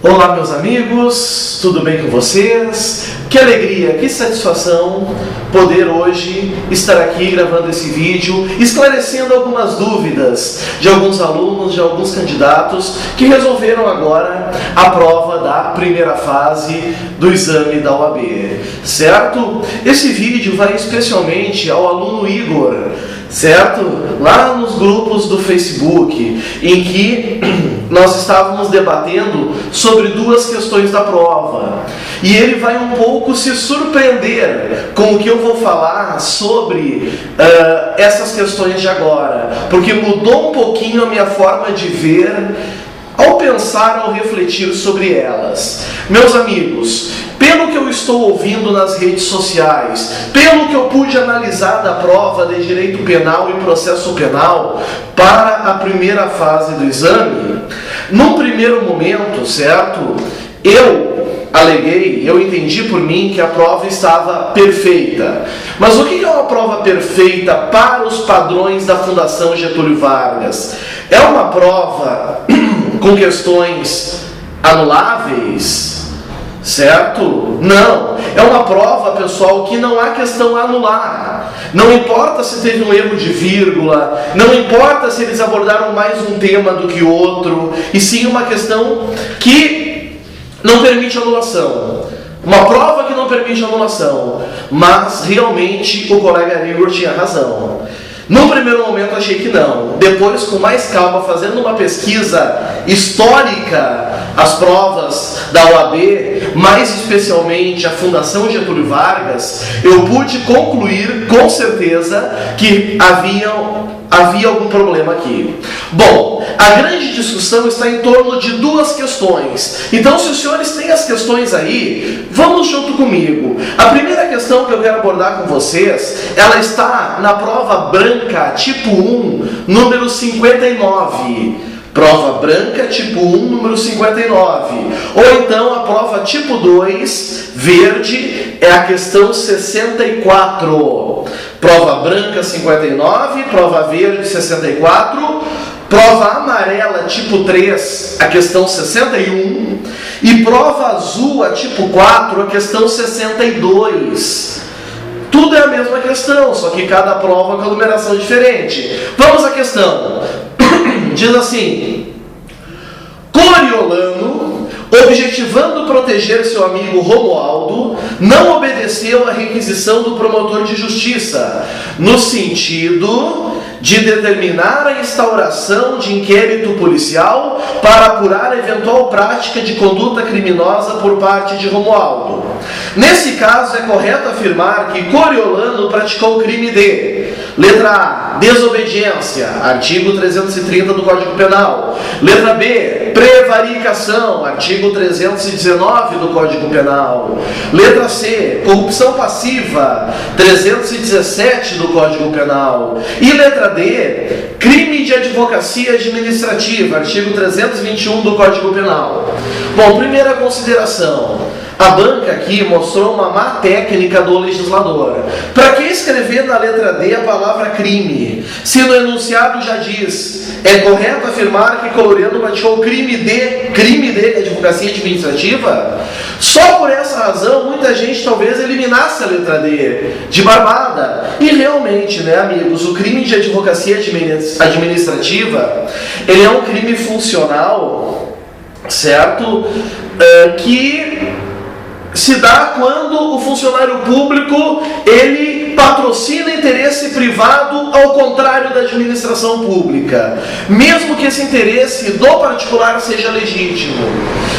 Olá, meus amigos, tudo bem com vocês? Que alegria, que satisfação poder hoje estar aqui gravando esse vídeo, esclarecendo algumas dúvidas de alguns alunos, de alguns candidatos que resolveram agora a prova da primeira fase do exame da OAB, certo? Esse vídeo vai especialmente ao aluno Igor, certo? Lá nos grupos do Facebook, em que nós estávamos debatendo sobre duas questões da prova. E ele vai um pouco se surpreender com o que eu vou falar sobre essas questões de agora, porque mudou um pouquinho a minha forma de ver ao pensar, ao refletir sobre elas. Meus amigos, pelo que eu estou ouvindo nas redes sociais, pelo que eu pude analisar da prova de Direito Penal e Processo Penal para a primeira fase do exame, num primeiro momento, certo, eu entendi por mim que a prova estava perfeita. Mas o que é uma prova perfeita para os padrões da Fundação Getúlio Vargas? É uma prova com questões anuláveis, certo? Não. É uma prova, pessoal, que não há questão a anular. Não importa se teve um erro de vírgula, não importa se eles abordaram mais um tema do que outro, e sim uma questão que não permite anulação. Uma prova que não permite anulação. Mas, realmente, o colega Igor tinha razão. Num primeiro momento achei que não. Depois, com mais calma, fazendo uma pesquisa histórica, as provas da OAB, mais especialmente a Fundação Getúlio Vargas, eu pude concluir com certeza que havia algum problema aqui. Bom, a grande discussão está em torno de duas questões. Então, se os senhores têm as questões aí, vamos junto comigo. A primeira questão que eu quero abordar com vocês, ela está na prova branca, tipo 1, número 59. Prova branca, tipo 1, número 59. Ou então a prova tipo 2, verde, é a questão 64. Prova branca, 59. Prova verde, 64. Prova amarela, tipo 3, a questão 61. E prova azul, a tipo 4, a questão 62. Tudo é a mesma questão, só que cada prova com a numeração diferente. Vamos à questão. Diz assim: Coriolano, objetivando proteger seu amigo Romualdo, não obedeceu à requisição do promotor de justiça, no sentido de determinar a instauração de inquérito policial para apurar a eventual prática de conduta criminosa por parte de Romualdo. Nesse caso, é correto afirmar que Coriolano praticou o crime de: letra A, desobediência, artigo 330 do Código Penal. Letra B, prevaricação, artigo 319 do Código Penal. Letra C, corrupção passiva, 317 do Código Penal. E letra D, crime de advocacia administrativa, artigo 321 do Código Penal. Bom, primeira consideração. A banca aqui mostrou uma má técnica do legislador. Para que escrever na letra D a palavra crime? Se no enunciado já diz: é correto afirmar que Coriolano praticou crime de advocacia administrativa? Só por essa razão, muita gente talvez eliminasse a letra D de barbada. E realmente, né, amigos, o crime de advocacia administrativa, ele é um crime funcional, certo? Que se dá quando o funcionário público ele patrocina interesse privado ao contrário da administração pública, mesmo que esse interesse do particular seja legítimo.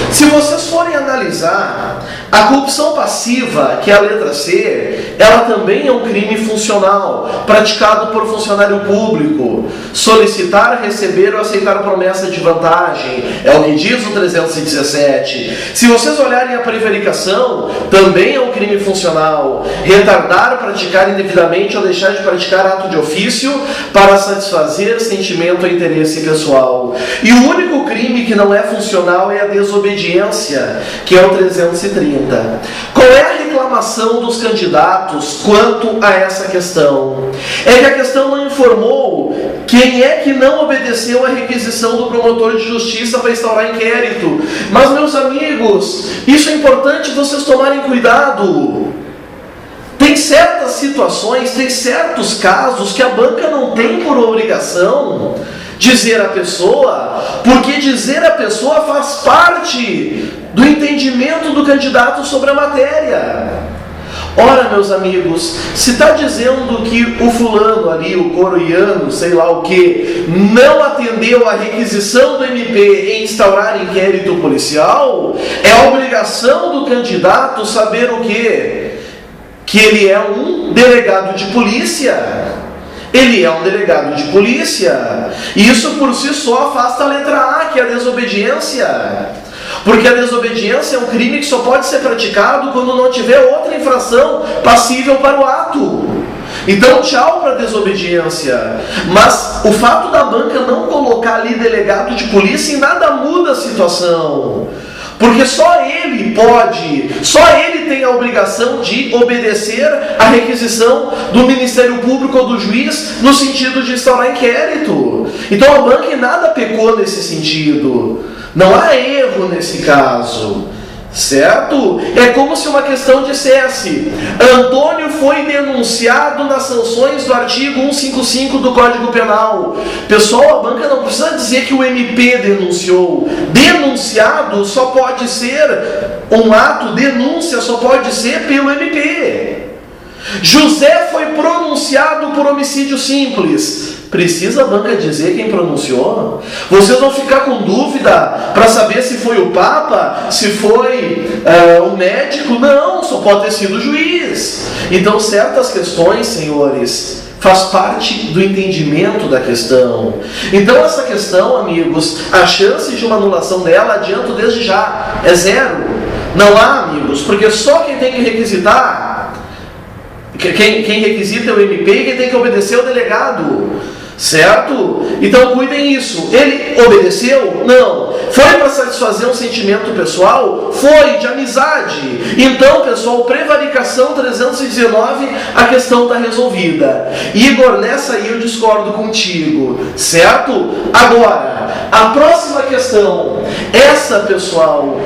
Se vocês forem analisar, a corrupção passiva, que é a letra C, ela também é um crime funcional, praticado por funcionário público. Solicitar, receber ou aceitar promessa de vantagem, é o que diz o 317. Se vocês olharem a prevaricação, também é um crime funcional. Retardar, praticar indevidamente ou deixar de praticar ato de ofício para satisfazer sentimento ou interesse pessoal. E o único crime que não é funcional é a desobediência, que é o 330. Qual é a reclamação dos candidatos quanto a essa questão? É que a questão não informou Quem é que não obedeceu à requisição do promotor de justiça para instaurar inquérito? Mas, meus amigos, isso é importante vocês tomarem cuidado. Tem certas situações, tem certos casos que a banca não tem por obrigação dizer à pessoa, porque dizer à pessoa faz parte do entendimento do candidato sobre a matéria. Ora, meus amigos, se está dizendo que o fulano ali, o coroiano, sei lá o que, não atendeu à requisição do MP em instaurar inquérito policial, é obrigação do candidato saber o quê? Que ele é um delegado de polícia. Ele é um delegado de polícia. E isso por si só afasta a letra A, que é a desobediência. Porque a desobediência é um crime que só pode ser praticado quando não tiver outra infração passível para o ato. Então, tchau para a desobediência. Mas o fato da banca não colocar ali delegado de polícia em nada muda a situação. Porque só ele tem a obrigação de obedecer à requisição do Ministério Público ou do juiz no sentido de instaurar inquérito. Então a banca em nada pecou nesse sentido. Não há erro nesse caso. Certo? É como se uma questão dissesse: Antônio foi denunciado nas sanções do artigo 155 do Código Penal. Pessoal, a banca não precisa dizer que o MP denunciou. Denunciado só pode ser um ato, denúncia só pode ser pelo MP. José foi pronunciado por homicídio simples. Precisa a banca dizer quem pronunciou? Vocês vão ficar com dúvida para saber se foi o Papa, se foi o médico? Não, só pode ter sido o juiz. Então, certas questões, senhores, faz parte do entendimento da questão. Então, essa questão, amigos, a chance de uma anulação dela, adianto desde já, é zero. Não há, amigos, porque só quem tem que requisitar, quem requisita é o MP e quem tem que obedecer é o delegado. Certo? Então cuidem isso. Ele obedeceu? Não. Foi para satisfazer um sentimento pessoal? Foi, de amizade. Então, pessoal, prevaricação 319, a questão está resolvida. Igor, nessa aí eu discordo contigo. Certo? Agora, a próxima questão. Essa, pessoal,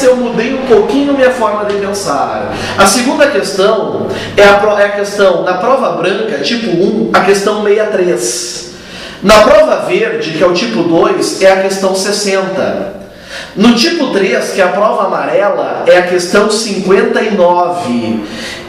eu mudei um pouquinho minha forma de pensar. A segunda questão é a questão, na prova branca, tipo 1, a questão 63. Na prova verde, que é o tipo 2, é a questão 60. No tipo 3, que é a prova amarela, é a questão 59.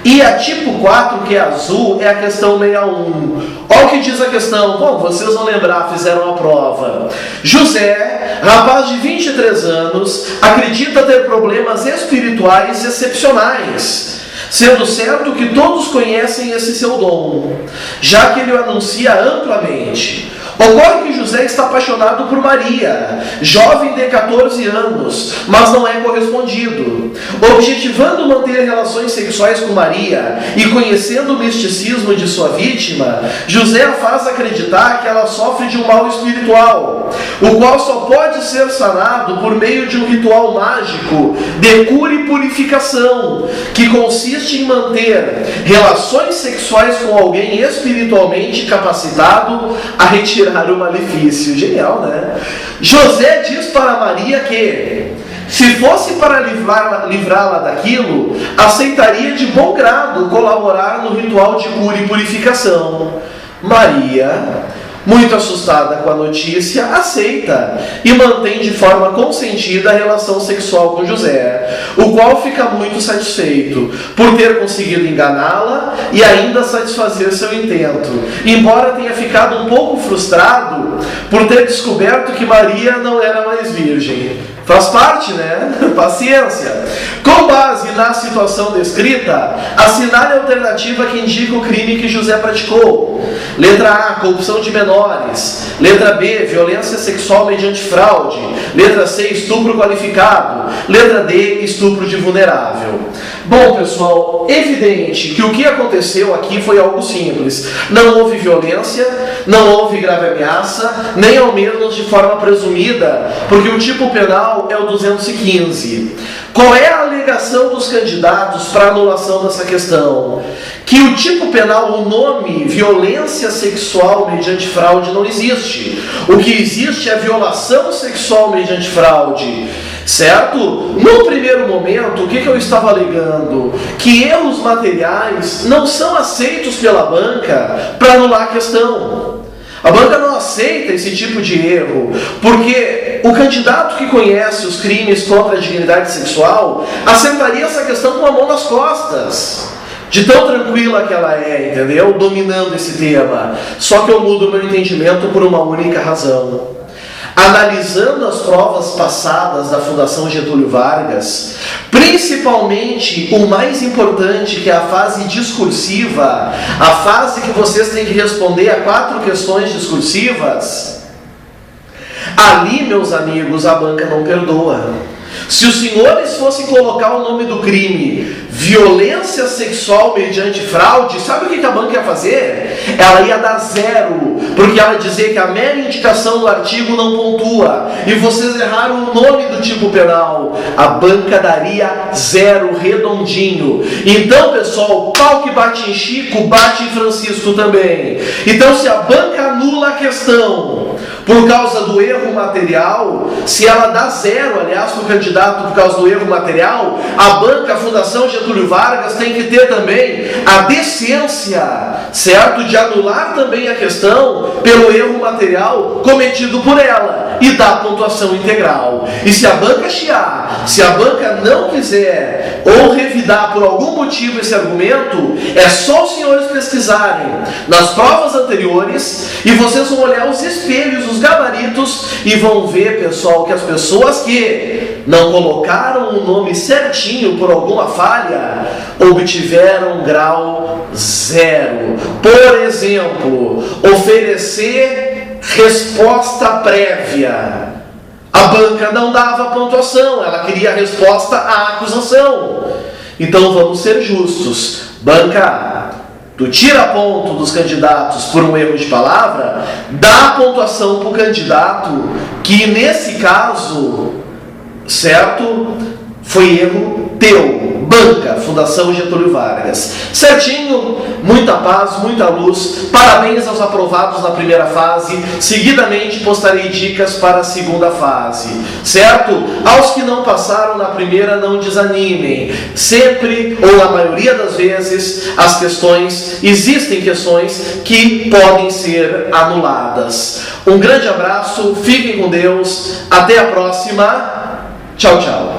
E a tipo 4, que é azul, é a questão 61. Olha o que diz a questão. Bom, vocês vão lembrar, fizeram a prova. José, rapaz de 23 anos, acredita ter problemas espirituais excepcionais, sendo certo que todos conhecem esse seu dom, já que ele o anuncia amplamente. Ocorre que José está apaixonado por Maria, jovem de 14 anos, mas não é correspondido. Objetivando manter relações sexuais com Maria e conhecendo o misticismo de sua vítima, José a faz acreditar que ela sofre de um mal espiritual, o qual só pode ser sanado por meio de um ritual mágico de cura e purificação, que consiste em manter relações sexuais com alguém espiritualmente capacitado a retirar o malefício. Genial, né? José diz para Maria que, se fosse para livrá-la daquilo, aceitaria de bom grado colaborar no ritual de cura e purificação. Maria, muito assustada com a notícia, aceita e mantém de forma consentida a relação sexual com José, o qual fica muito satisfeito por ter conseguido enganá-la e ainda satisfazer seu intento, embora tenha ficado um pouco frustrado por ter descoberto que Maria não era mais virgem. Faz parte, né? Paciência. Com base na situação descrita, assinale a alternativa que indica o crime que José praticou. Letra A, corrupção de menores. Letra B, violência sexual mediante fraude. Letra C, estupro qualificado. Letra D, estupro de vulnerável. Bom, pessoal, evidente que o que aconteceu aqui foi algo simples. Não houve violência, não houve grave ameaça, nem ao menos de forma presumida, porque o tipo penal é o 215. Qual é a alegação dos candidatos para anulação dessa questão? Que o tipo penal, o nome violência sexual mediante fraude não existe. O que existe é violação sexual mediante fraude. Certo? No primeiro momento, o que eu estava alegando? Que erros materiais não são aceitos pela banca para anular a questão. A banca não aceita esse tipo de erro, porque o candidato que conhece os crimes contra a dignidade sexual assentaria essa questão com a mão nas costas. De tão tranquila que ela é, entendeu? Dominando esse tema. Só que eu mudo o meu entendimento por uma única razão. Analisando as provas passadas da Fundação Getúlio Vargas, principalmente o mais importante, que é a fase discursiva, a fase que vocês têm que responder a 4 questões discursivas, ali, meus amigos, a banca não perdoa. Se os senhores fossem colocar o nome do crime, violência sexual mediante fraude, sabe o que a banca ia fazer? Ela ia dar 0, porque ela dizia que a mera indicação do artigo não pontua, e vocês erraram o nome do tipo penal, a banca daria 0 redondinho. Então, pessoal, pau que bate em Chico, bate em Francisco também. Então, se a banca anula a questão por causa do erro material, se ela dá 0, aliás, para o candidato por causa do erro material, a banca, a Fundação Getúlio Vargas tem que ter também a decência, certo, de anular também a questão pelo erro material cometido por ela e dar a pontuação integral. E se a banca chiar, se a banca não quiser ou revidar por algum motivo esse argumento, é só os senhores pesquisarem nas provas anteriores e vocês vão olhar os espelhos, os gabaritos e vão ver, pessoal, que as pessoas que não colocaram o nome certinho por alguma falha obtiveram grau 0. Por exemplo, oferecer resposta prévia. A banca não dava pontuação, ela queria a resposta à acusação. Então vamos ser justos. Banca, tu tira ponto dos candidatos por um erro de palavra, dá a pontuação para o candidato que, nesse caso, certo, foi erro teu. Banca, Fundação Getúlio Vargas. Certinho, muita paz, muita luz. Parabéns aos aprovados na primeira fase. Seguidamente postarei dicas para a segunda fase. Certo? Aos que não passaram na primeira, não desanimem. Sempre, ou na maioria das vezes, as questões, existem questões que podem ser anuladas. Um grande abraço, fiquem com Deus. Até a próxima. Tchau, tchau.